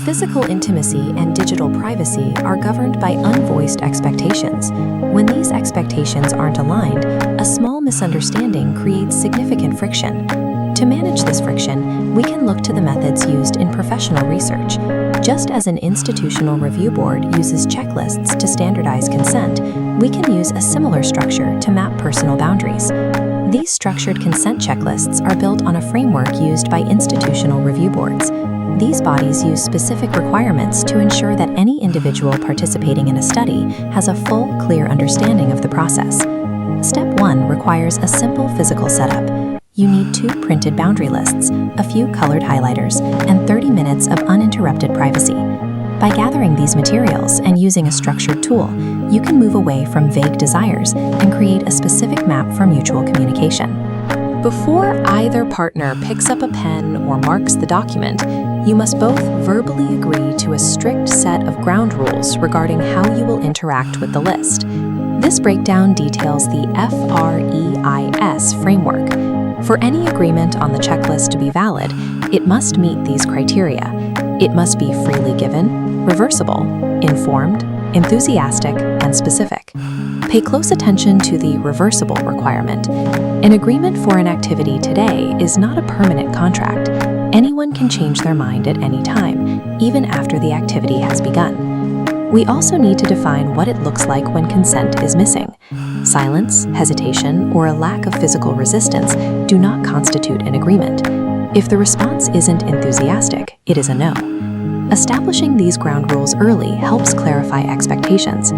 Physical intimacy and digital privacy are governed by unvoiced expectations. When these expectations aren't aligned, a small misunderstanding creates significant friction. To manage this friction, we can look to the methods used in professional research. Just as an institutional review board uses checklists to standardize consent, we can use a similar structure to map personal boundaries. These structured consent checklists are built on a framework used by institutional review boards. These bodies use specific requirements to ensure that any individual participating in a study has a full, clear understanding of the process. Step 1 requires a simple physical setup. You need 2 printed boundary lists, a few colored highlighters, and 30 minutes of uninterrupted privacy. By gathering these materials and using a structured tool, you can move away from vague desires and create a specific map for mutual communication. Before either partner picks up a pen or marks the document, you must both verbally agree to a strict set of ground rules regarding how you will interact with the list. This breakdown details the FREIS framework. For any agreement on the checklist to be valid, it must meet these criteria. It must be freely given, reversible, informed, enthusiastic, and specific. Pay close attention to the reversible requirement. An agreement for an activity today is not a permanent contract. Anyone can change their mind at any time, even after the activity has begun. We also need to define what it looks like when consent is missing. Silence, hesitation, or a lack of physical resistance do not constitute an agreement. If the response isn't enthusiastic, it is a no. Establishing these ground rules early helps clarify expectations.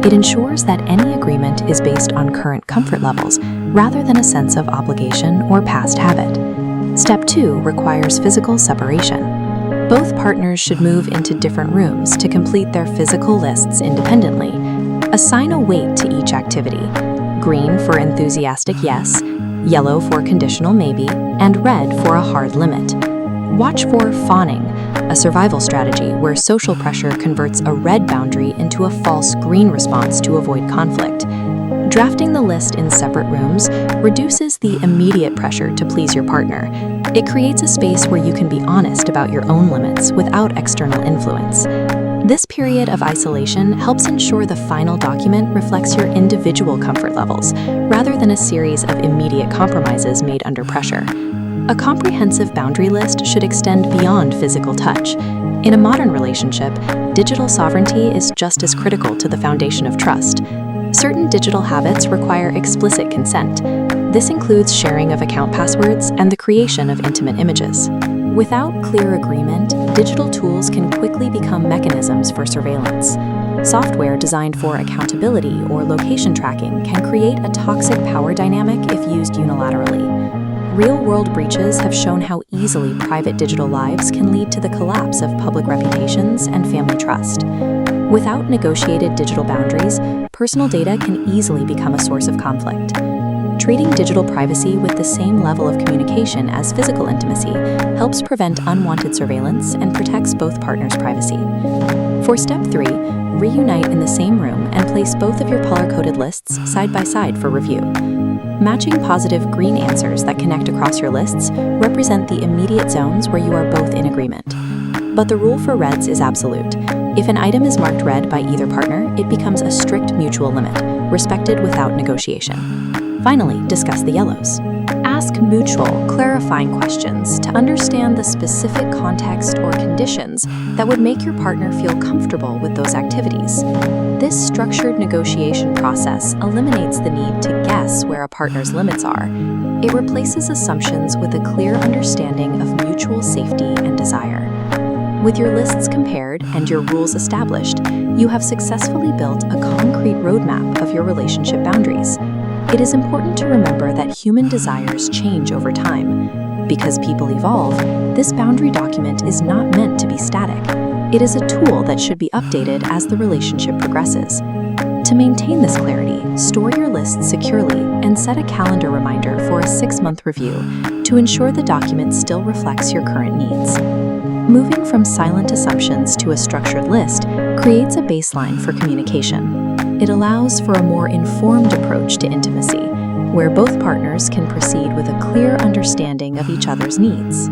It ensures that any agreement is based on current comfort levels rather than a sense of obligation or past habit. Step 2 requires physical separation. Both partners should move into different rooms to complete their physical lists independently. Assign a weight to each activity: green for enthusiastic yes, yellow for conditional maybe, and red for a hard limit. Watch for fawning, a survival strategy where social pressure converts a red boundary into a false green response to avoid conflict. Drafting the list in separate rooms reduces the immediate pressure to please your partner. It creates a space where you can be honest about your own limits without external influence. This period of isolation helps ensure the final document reflects your individual comfort levels, rather than a series of immediate compromises made under pressure. A comprehensive boundary list should extend beyond physical touch. In a modern relationship, digital sovereignty is just as critical to the foundation of trust. Certain digital habits require explicit consent. This includes sharing of account passwords and the creation of intimate images. Without clear agreement, digital tools can quickly become mechanisms for surveillance. Software designed for accountability or location tracking can create a toxic power dynamic if used unilaterally. Real-world breaches have shown how easily private digital lives can lead to the collapse of public reputations and family trust. Without negotiated digital boundaries, personal data can easily become a source of conflict. Treating digital privacy with the same level of communication as physical intimacy helps prevent unwanted surveillance and protects both partners' privacy. For step 3, reunite in the same room and place both of your color-coded lists side by side for review. Matching positive green answers that connect across your lists represent the immediate zones where you are both in agreement. But the rule for reds is absolute. If an item is marked red by either partner, it becomes a strict mutual limit, respected without negotiation. Finally, discuss the yellows. Ask mutual, clarifying questions to understand the specific context or conditions that would make your partner feel comfortable with those activities. This structured negotiation process eliminates the need to guess where a partner's limits are. It replaces assumptions with a clear understanding of mutual safety and desire. With your lists compared and your rules established, you have successfully built a concrete roadmap of your relationship boundaries. It is important to remember that human desires change over time. Because people evolve, this boundary document is not meant to be static. It is a tool that should be updated as the relationship progresses. To maintain this clarity, store your lists securely and set a calendar reminder for a 6-month review to ensure the document still reflects your current needs. Moving from silent assumptions to a structured list creates a baseline for communication. It allows for a more informed approach to intimacy, where both partners can proceed with a clear understanding of each other's needs.